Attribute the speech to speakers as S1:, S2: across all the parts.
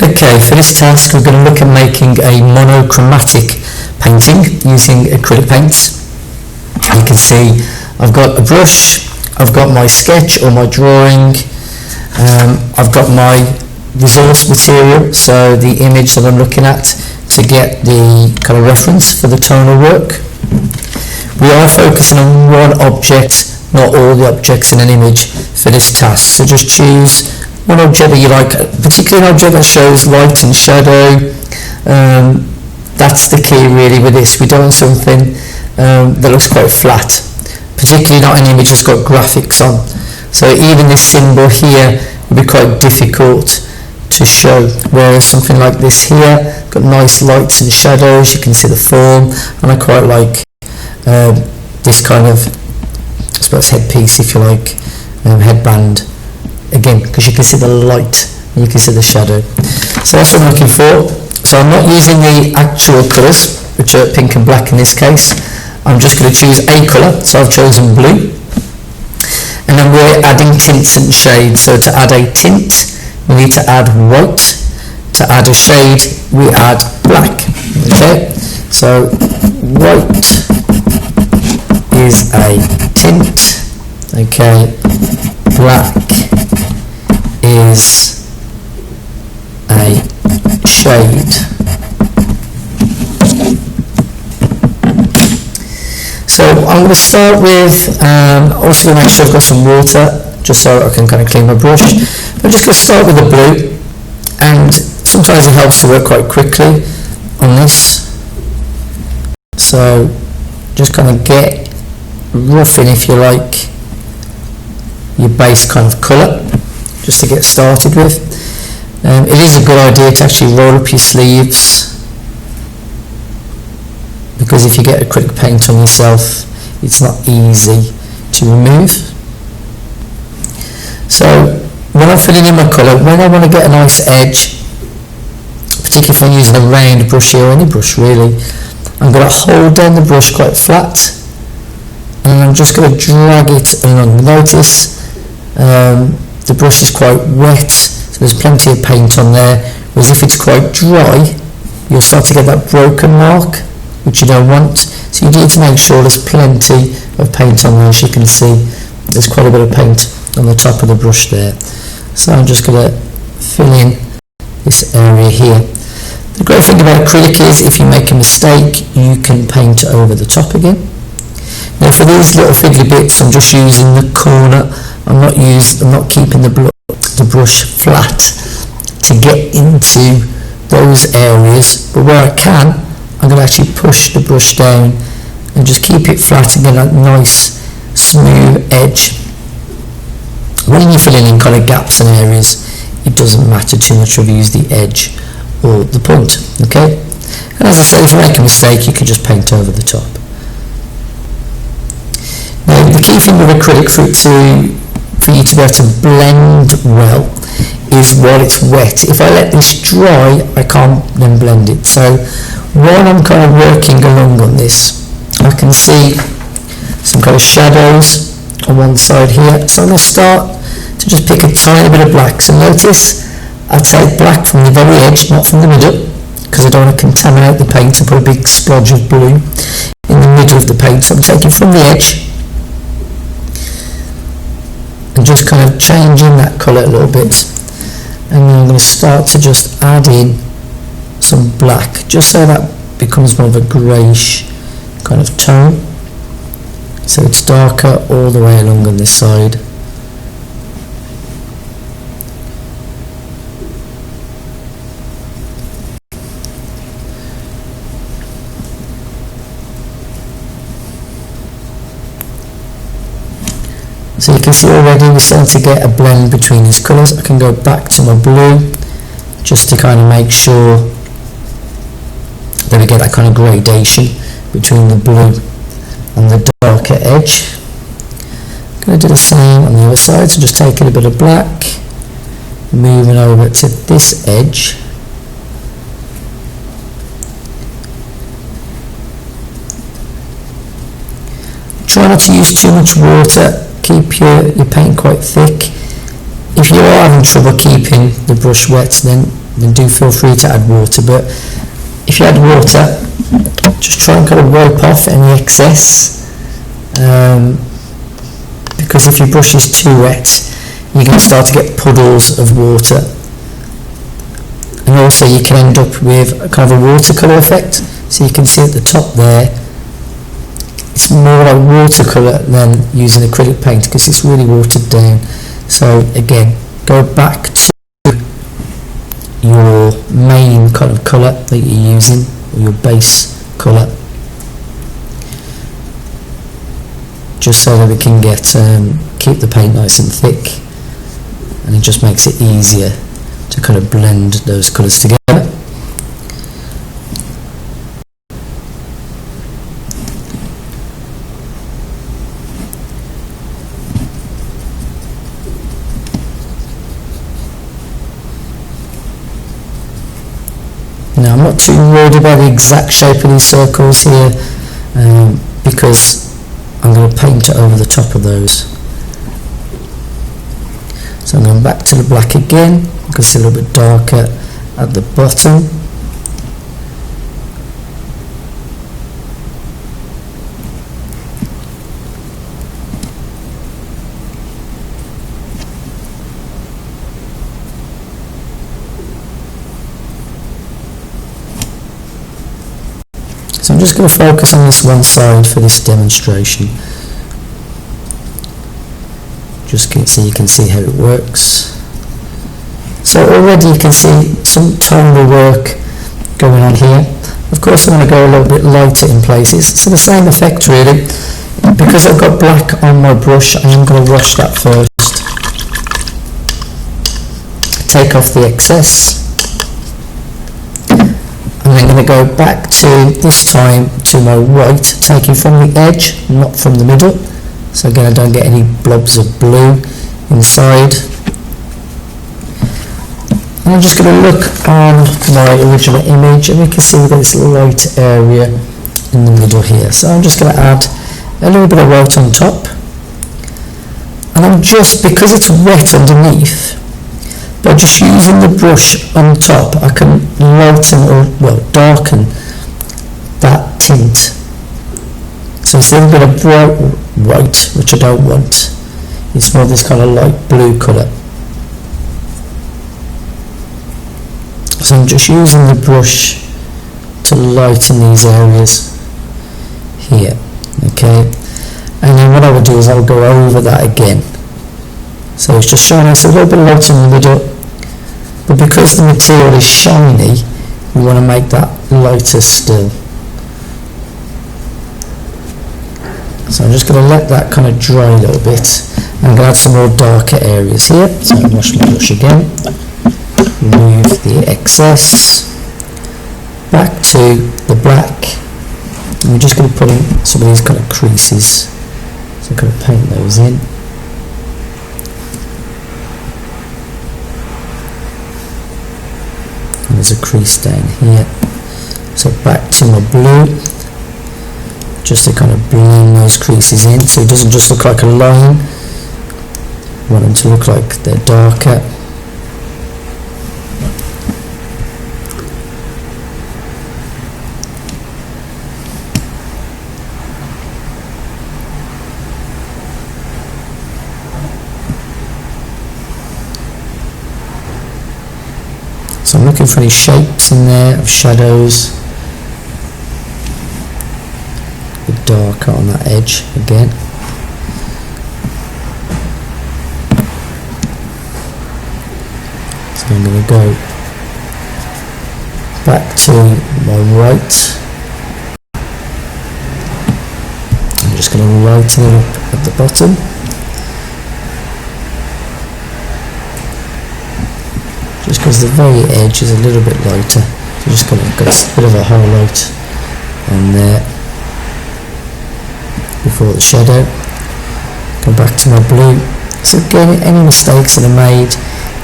S1: Okay, for this task we're going to look at making a monochromatic painting using acrylic paints. You can see I've got a brush, I've got my sketch or my drawing, I've got my resource material, so the image that I'm looking at to get the kind of reference for the tonal work. We are focusing on one object, not all the objects in an image for this task, so just choose one object that you like, particularly an object that shows light and shadow. That's the key really with this. We don't want something that looks quite flat, particularly not an image that's got graphics on. So even this symbol here would be quite difficult to show, whereas something like this here, got nice lights and shadows, you can see the form, and I quite like this kind of, I suppose, headpiece, if you like, headband. Again, because you can see the light and you can see the shadow. So that's what I'm looking for. So I'm not using the actual colours, which are pink and black in this case. I'm just going to choose a colour, so I've chosen blue. And then we're adding tints and shades. So to add a tint, we need to add white. To add a shade, we add black. Okay, so white is a tint. Okay, black is a shade. So I'm going to start with, also going to make sure I've got some water, just so I can kind of clean my brush. I'm just going to start with the blue, and sometimes it helps to work quite quickly on this. So just kind of get roughing, if you like, your base kind of colour, just to get started with. It is a good idea to actually roll up your sleeves, because if you get acrylic paint on yourself, it's not easy to remove. So when I'm filling in my colour, when I want to get a nice edge, particularly if I'm using a round brush here, or any brush really, I'm going to hold down the brush quite flat, and I'm just going to drag it along. Notice the brush is quite wet, so there's plenty of paint on there, whereas if it's quite dry, you'll start to get that broken mark, which you don't want. So you need to make sure there's plenty of paint on there. As you can see, there's quite a bit of paint on the top of the brush there. So I'm just going to fill in this area here. The great thing about acrylic is if you make a mistake, you can paint over the top again. Now for these little fiddly bits, I'm just using the corner. I'm not keeping the brush flat to get into those areas, but where I can, I'm going to actually push the brush down and just keep it flat and get that nice smooth edge. When you're filling in kind of gaps and areas, it doesn't matter too much whether you use the edge or the point. Okay, and as I said, if you make a mistake, you can just paint over the top. Now the key thing with acrylic for you to be able to blend well is while it's wet. If I let this dry, I can't then blend it. So while I'm kind of working along on this, I can see some kind of shadows on one side here. So I'm going to start to just pick a tiny bit of black. So notice I take black from the very edge, not from the middle, because I don't want to contaminate the paint and put a big splodge of blue in the middle of the paint. So I'm taking from the edge and just kind of changing that colour a little bit, and then I'm going to start to just add in some black, just so that becomes more of a greyish kind of tone, so it's darker all the way along on this side. So you can see already we're starting to get a blend between these colours. I can go back to my blue just to kind of make sure that we get that kind of gradation between the blue and the darker edge. I'm going to do the same on the other side, so just taking a bit of black, moving over to this edge. Try not to use too much water, keep your paint quite thick. If you are having trouble keeping the brush wet, then then do feel free to add water. But if you add water, just try and kind of wipe off any excess, because if your brush is too wet, you're going to start to get puddles of water, and also you can end up with kind of a watercolour effect. So you can see at the top there, it's more like watercolour than using acrylic paint because it's really watered down. So again, go back to your main kind of colour that you're using, or your base colour, just so that we can get keep the paint nice and thick, and it just makes it easier to kind of blend those colours together. Now I'm not too worried about the exact shape of these circles here, because I'm going to paint over the top of those. So I'm going back to the black again. You can see a little bit darker at the bottom. So I'm just going to focus on this one side for this demonstration, just so you can see how it works. So already you can see some tonal work going on here. Of course I'm going to go a little bit lighter in places, so the same effect really. Because I've got black on my brush, I am going to wash that first, take off the excess. And I'm going to go back to, this time, to my white, taking from the edge, not from the middle. So again, I don't get any blobs of blue inside. And I'm just going to look on my original image, and we can see we've got this light area in the middle here. So I'm just going to add a little bit of white on top. And I'm just, because it's wet underneath, by just using the brush on top, I can lighten or, well, darken that tint. So it's a little bit of bright white, which I don't want. It's more this kind of light blue colour. So I'm just using the brush to lighten these areas here, okay? And then what I will do is I'll go over that again. So it's just showing us a little bit lighter in the middle, but because the material is shiny, we want to make that lighter still. So I'm just going to let that kind of dry a little bit. I'm going to add some more darker areas here. So I'll wash my brush again, remove the excess, back to the black, and we're just going to put in some of these kind of creases. So I'm going to paint those in. There's a crease down here, so back to my blue, just to kind of blend those creases in so it doesn't just look like a line. I want them to look like they're darker. So I'm looking for any shapes in there of shadows, a bit darker on that edge again. So I'm going to go back to my white. I'm just going to lighten it up at the bottom. Just because the very edge is a little bit lighter, so just got a bit of a highlight on there before the shadow. Go back to my blue. So again, any mistakes that are made,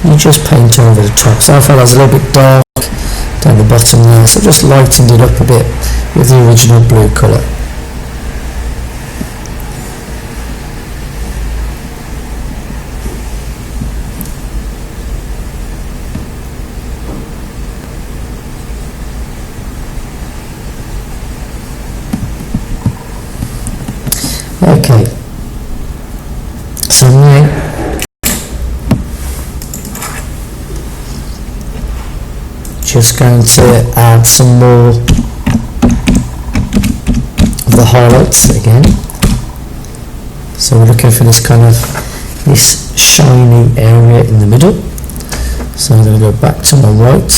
S1: you just paint over the top. So I felt I was a little bit dark down the bottom there, so just lightened it up a bit with the original blue colour. just going to add some more of the highlights again. So we're looking for this kind of shiny area in the middle. So I'm going to go back to my right.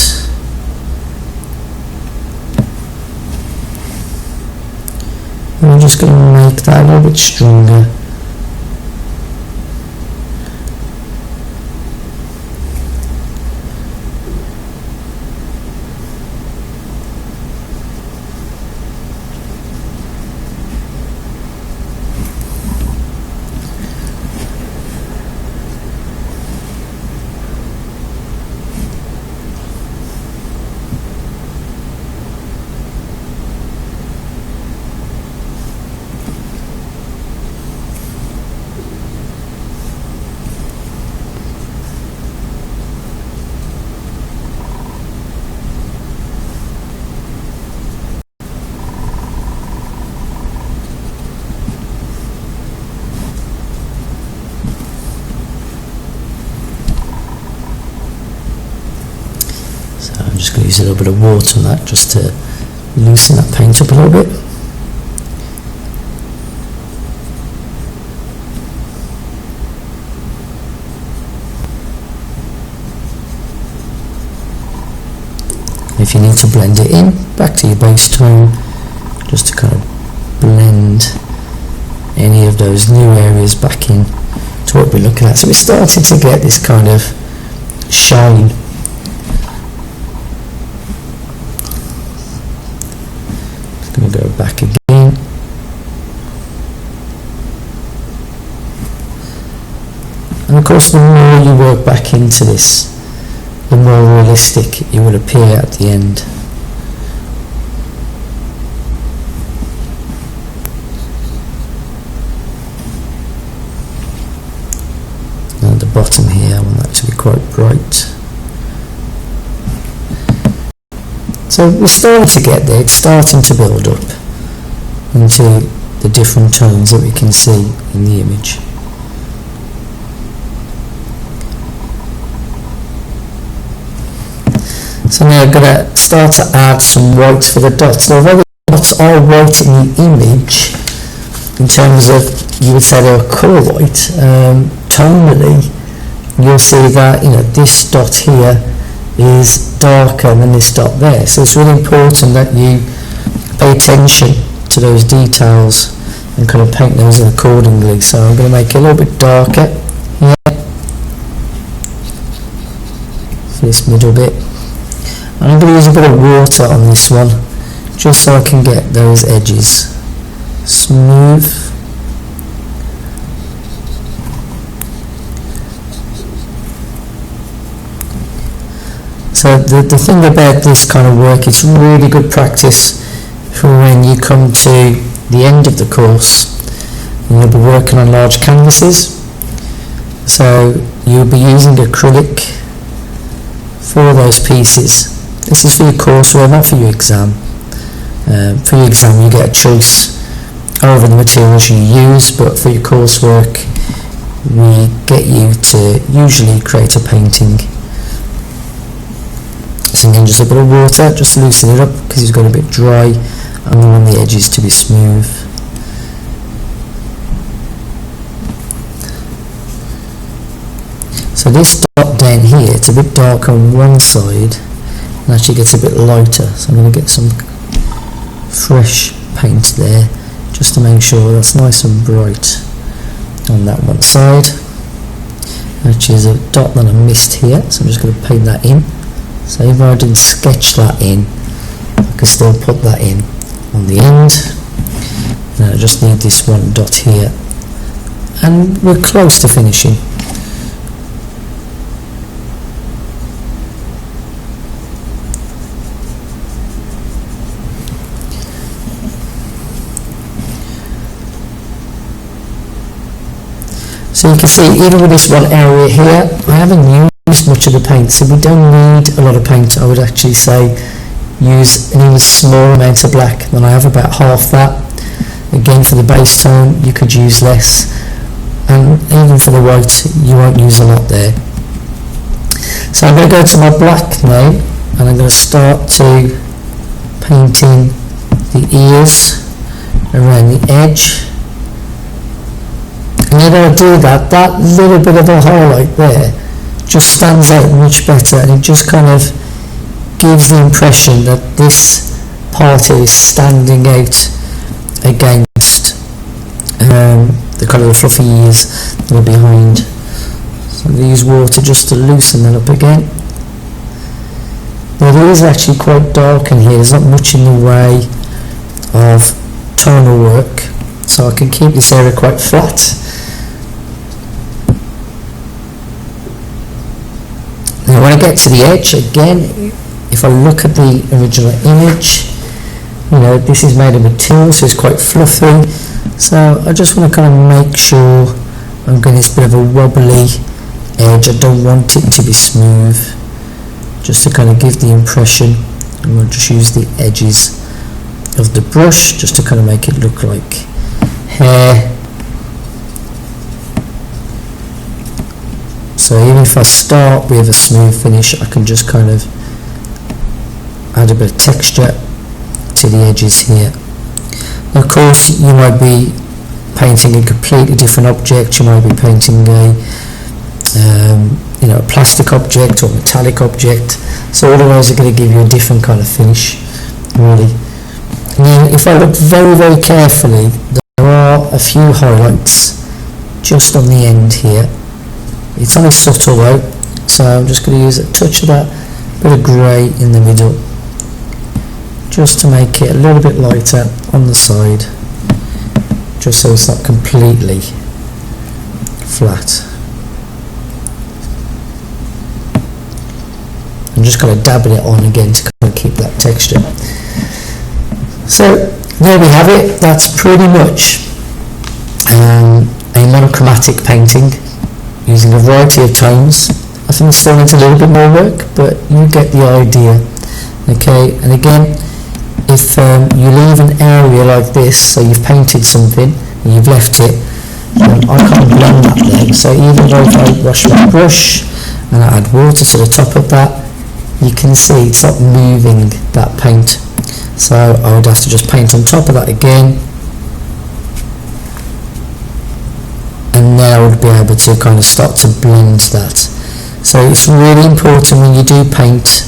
S1: And I'm just going to make that a little bit stronger. I'm just going to use a little bit of water on that just to loosen that paint up a little bit. If you need to blend it in, back to your base tone, just to kind of blend any of those new areas back in to what we're looking at. So we're starting to get this kind of shine. Going to go back again. And of course, the more you work back into this, the more realistic it will appear at the end. And at the bottom here, I want that to be quite bright. So we're starting to get there, it's starting to build up into the different tones that we can see in the image. So now I'm going to start to add some white for the dots. Now although the dots are white in the image, in terms of, you would say they're colour white, tonally you'll see that, you know, this dot here is darker than this dot there, so it's really important that you pay attention to those details and kind of paint those in accordingly. So I'm going to make it a little bit darker here for this middle bit, and I'm going to use a bit of water on this one just so I can get those edges smooth. So the thing about this kind of work, it's really good practice for when you come to the end of the course and you'll be working on large canvases. So you'll be using acrylic for those pieces. This is for your coursework, not for your exam. For your exam you get a choice over the materials you use, but for your coursework we get you to usually create a painting. So again, just a bit of water, just to loosen it up because it's got a bit dry and we want the edges to be smooth. So this dot down here, it's a bit dark on one side and actually gets a bit lighter, so I'm going to get some fresh paint there just to make sure that's nice and bright on that one side. Actually there's a dot that I missed here, so I'm just going to paint that in. So even though I didn't sketch that in, I can still put that in on the end. Now I just need this one dot here, and we're close to finishing. So you can see, even with this one area here, I haven't used much of the paint, so we don't need a lot of paint. I would actually say use an even smaller amount of black than I have, about half that. Again, for the base tone you could use less, and even for the white you won't use a lot there. So I'm going to go to my black now, and I'm going to start to painting the ears around the edge. And when I do that, that little bit of a highlight there just stands out much better, and it just kind of gives the impression that this part is standing out against the colour of the fluffy ears that are behind. So I'm going to use water just to loosen that up again. Now it is actually quite dark in here, there's not much in the way of tonal work, so I can keep this area quite flat. Now when I get to the edge again, if I look at the original image, you know, this is made of material, so it's quite fluffy, so I just want to kind of make sure I'm getting this bit of a wobbly edge. I don't want it to be smooth, just to kind of give the impression. I'm going to just use the edges of the brush just to kind of make it look like hair. So even if I start with a smooth finish, I can just kind of add a bit of texture to the edges here. Of course, you might be painting a completely different object. You might be painting a you know, a plastic object or metallic object. So all of those are going to give you a different kind of finish, really. Now, if I look very, very carefully, there are a few highlights just on the end here. It's only subtle though, so I'm just going to use a touch of that bit of grey in the middle, just to make it a little bit lighter on the side, just so it's not completely flat. I'm just kind of dabbing it on again to kind of keep that texture. So there we have it. That's pretty much a monochromatic painting using a variety of tones. I think it still needs a little bit more work, but you get the idea. Okay, and again, if you leave an area like this, so you've painted something and you've left it, I can't blend that there. So even though if I wash my brush and I add water to the top of that, you can see it's not moving that paint. So I would have to just paint on top of that again, and then I would be able to kind of start to blend that. So it's really important when you do paint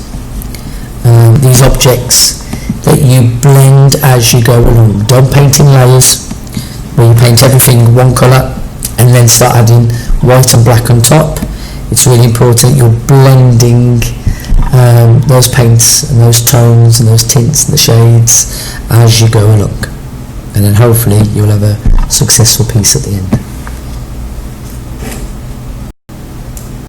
S1: these objects that you blend as you go along. Don't paint in layers where you paint everything one colour and then start adding white and black on top. It's really important you're blending those paints and those tones and those tints and the shades as you go along, and then hopefully you'll have a successful piece at the end.